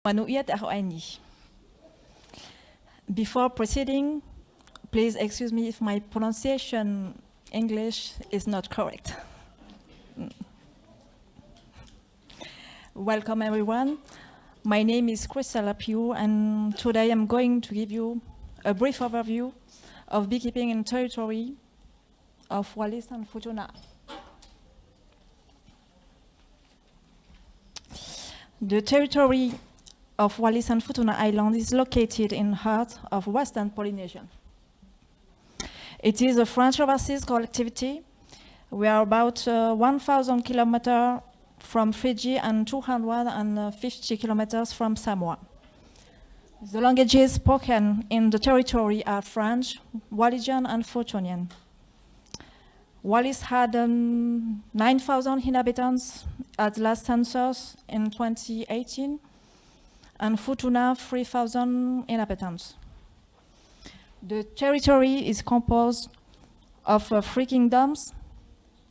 manuiert er einig. Before proceeding, please excuse me if my pronunciation English is not correct. Welcome everyone. My name is Christelle Appriou, and today I'm going to give you a brief overview of beekeeping in territory of Wallis and Futuna. The territory of Wallis and Futuna Island is located in the heart of Western Polynesia. It is a French overseas collectivity. We are about 1,000 kilometers from Fiji and 250 kilometers from Samoa. The languages spoken in the territory are French, Wallisian, and Futunian. Wallis had 9,000 inhabitants at last census in 2018, and Futuna 3,000 inhabitants. The territory is composed of 3 kingdoms,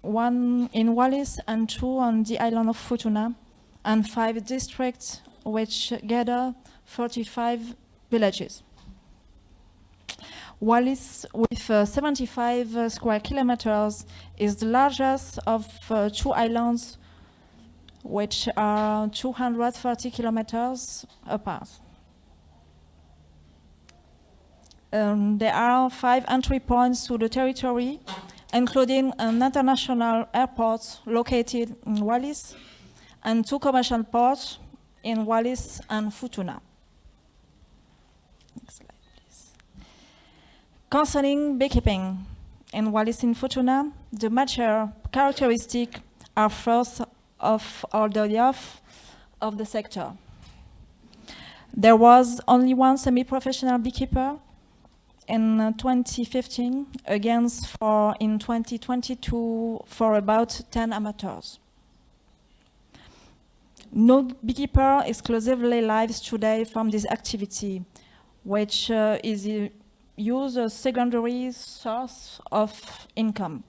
1 in Wallis and 2 on the island of Futuna, and 5 districts which gather 35 villages. Wallis, with 75 square kilometers, is the largest of 2 islands which are 230 kilometers apart. There are 5 entry points to the territory, including an international airport located in Wallis and 2 commercial ports in Wallis and Futuna. Next slide, please. Concerning beekeeping in Wallis and Futuna, the major characteristics are first of all the youth of the sector. There was only 1 semi-professional beekeeper in 2015, against in 2022 for about 10 amateurs. No beekeeper exclusively lives today from this activity, which is used as a secondary source of income.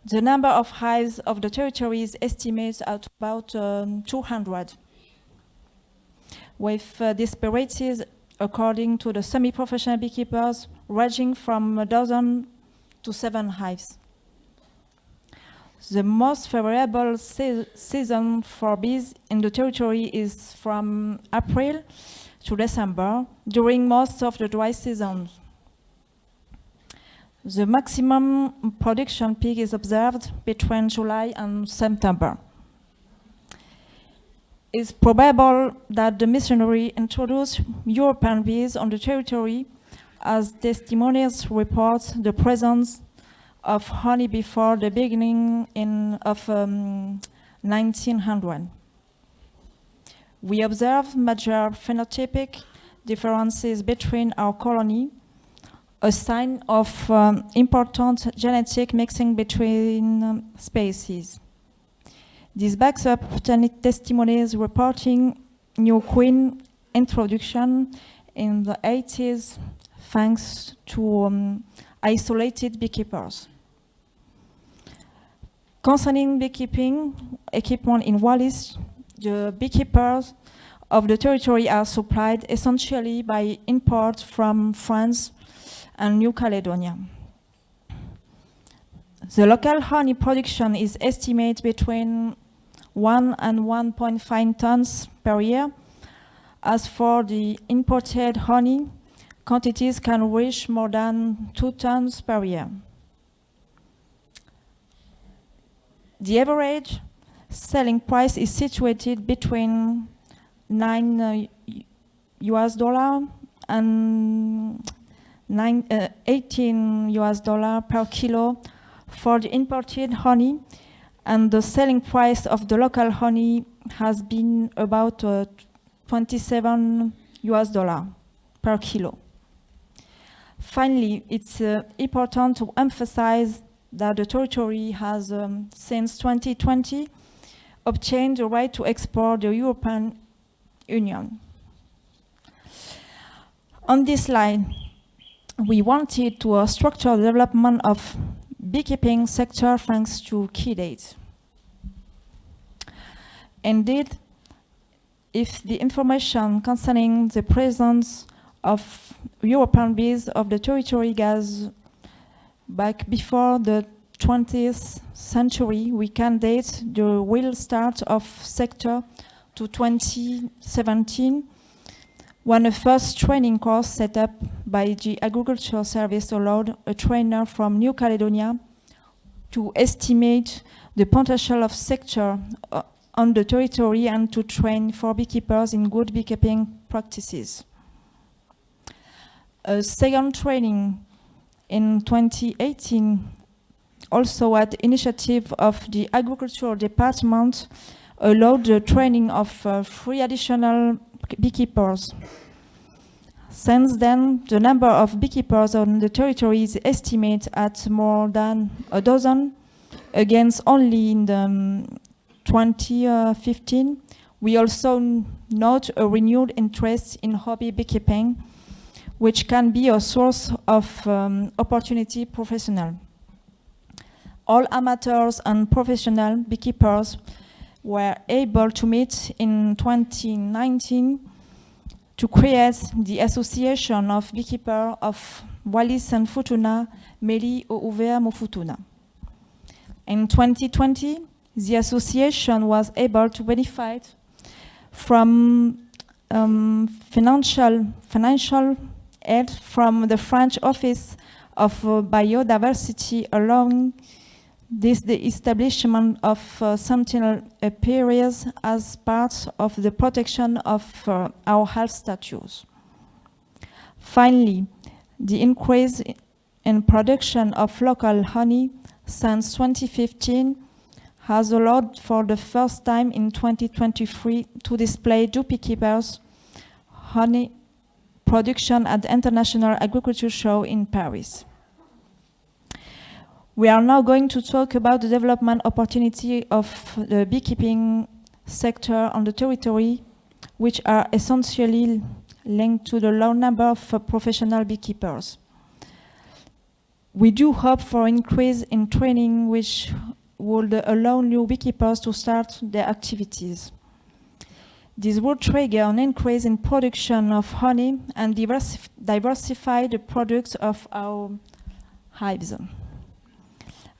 The number of hives of the territory is estimated at about 200, with disparities according to the semi-professional beekeepers ranging from 1 dozen to 7 hives. The most favorable season for bees in the territory is from April to December, during most of the dry season. The maximum production peak is observed between July and September. It's probable that the missionary introduced European bees on the territory, as testimonies report the presence of honey before the beginning of 1900. We observe major phenotypic differences between our colony, a sign of important genetic mixing between species. This backs up testimonies reporting new queen introduction in the 80s thanks to isolated beekeepers. Concerning beekeeping equipment in Wallis, the beekeepers of the territory are supplied essentially by import from France and New Caledonia. The local honey production is estimated between 1 and 1.5 tons per year. As for the imported honey, quantities can reach more than 2 tons per year. The average selling price is situated between $9 and $18 per kilo for the imported honey, and the selling price of the local honey has been about $27 per kilo. Finally, it's important to emphasize that the territory has, since 2020, obtained the right to export the European Union. On this slide, we wanted to structure the development of beekeeping sector thanks to key dates. Indeed, if the information concerning the presence of European bees of the territory goes back before the 20th century, we can date the real start of sector to 2017, when a first training course set up by the Agriculture Service allowed a trainer from New Caledonia to estimate the potential of sector on the territory and to train for beekeepers in good beekeeping practices. A second training in 2018, also at the initiative of the Agricultural Department, allowed the training of 3 additional beekeepers. Since then, the number of beekeepers on the territory is estimated at more than a dozen, against only in the 2015. We also note a renewed interest in hobby beekeeping, which can be a source of opportunity professional. All amateurs and professional beekeepers were able to meet in 2019 to create the Association of Beekeepers of Wallis and Futuna, Meli Toafa. In 2020, the association was able to benefit from financial aid from the French Office of Biodiversity, allowing the establishment of sentinel apiaries as part of the protection of our health status. Finally, the increase in production of local honey since 2015 has allowed for the first time in 2023 to display two beekeepers honey production at the International Agriculture Show in Paris. We are now going to talk about the development opportunity of the beekeeping sector on the territory, which are essentially linked to the low number of professional beekeepers. We do hope for increase in training, which would allow new beekeepers to start their activities. This would trigger an increase in production of honey and diversify the products of our hives.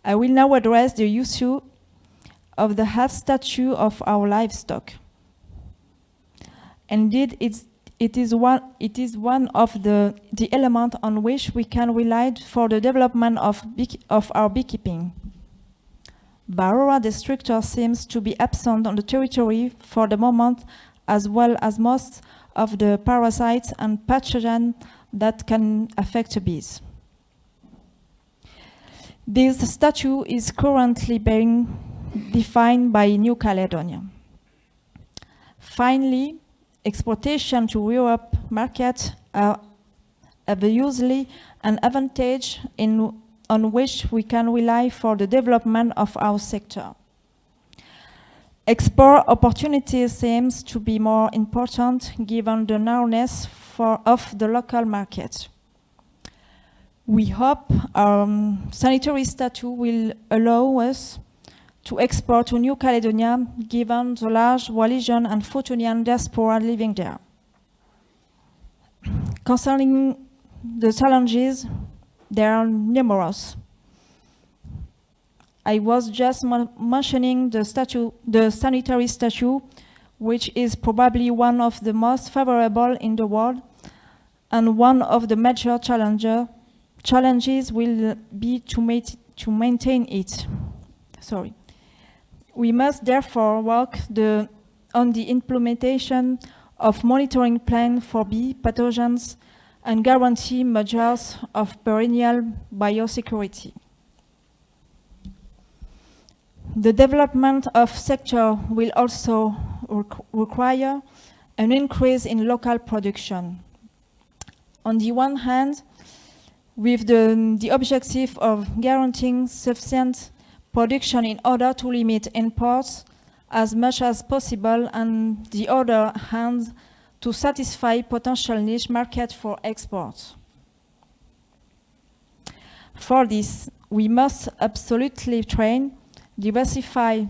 I will now address the issue of the health status of our livestock. Indeed, it is one of the elements on which we can rely for the development of our beekeeping. Varroa destructor seems to be absent on the territory for the moment, as well as most of the parasites and pathogens that can affect bees. This status is currently being defined by New Caledonia. Finally, exportation to Europe market are obviously an advantage on which we can rely for the development of our sector. Export opportunities seems to be more important given the narrowness of the local market. We hope our sanitary status will allow us to export to New Caledonia given the large Wallisian and Futunian diaspora living there. Concerning the challenges, there are numerous. I was just mentioning the sanitary statute, which is probably one of the most favorable in the world, and one of the major challenges will be to maintain it. We must therefore work on the implementation of monitoring plan for bee pathogens and guarantee measures of perennial biosecurity. The development of sector will also require an increase in local production. On the one hand, with the objective of guaranteeing sufficient production in order to limit imports as much as possible, and the other hand, to satisfy potential niche market for exports. For this, we must absolutely train, diversify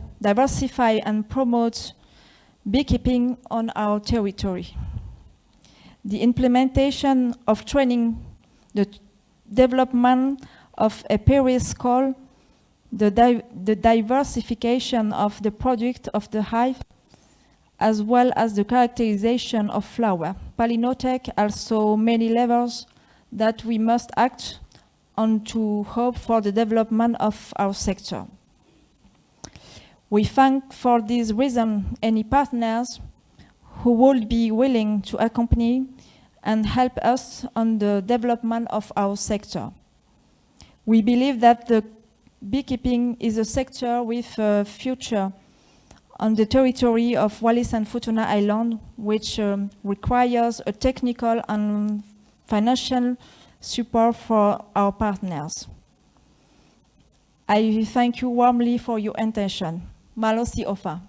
and promote beekeeping on our territory. The implementation of training, the development of a Paris school, the diversification of the product of the hive, as well as the characterization of flower. Palinotech also many levels that we must act on to hope for the development of our sector. We thank for this reason any partners who would be willing to accompany and help us on the development of our sector. We believe that the beekeeping is a sector with a future on the territory of Wallis and Futuna Island, which requires a technical and financial support for our partners. I thank you warmly for your attention. Meli Toafa.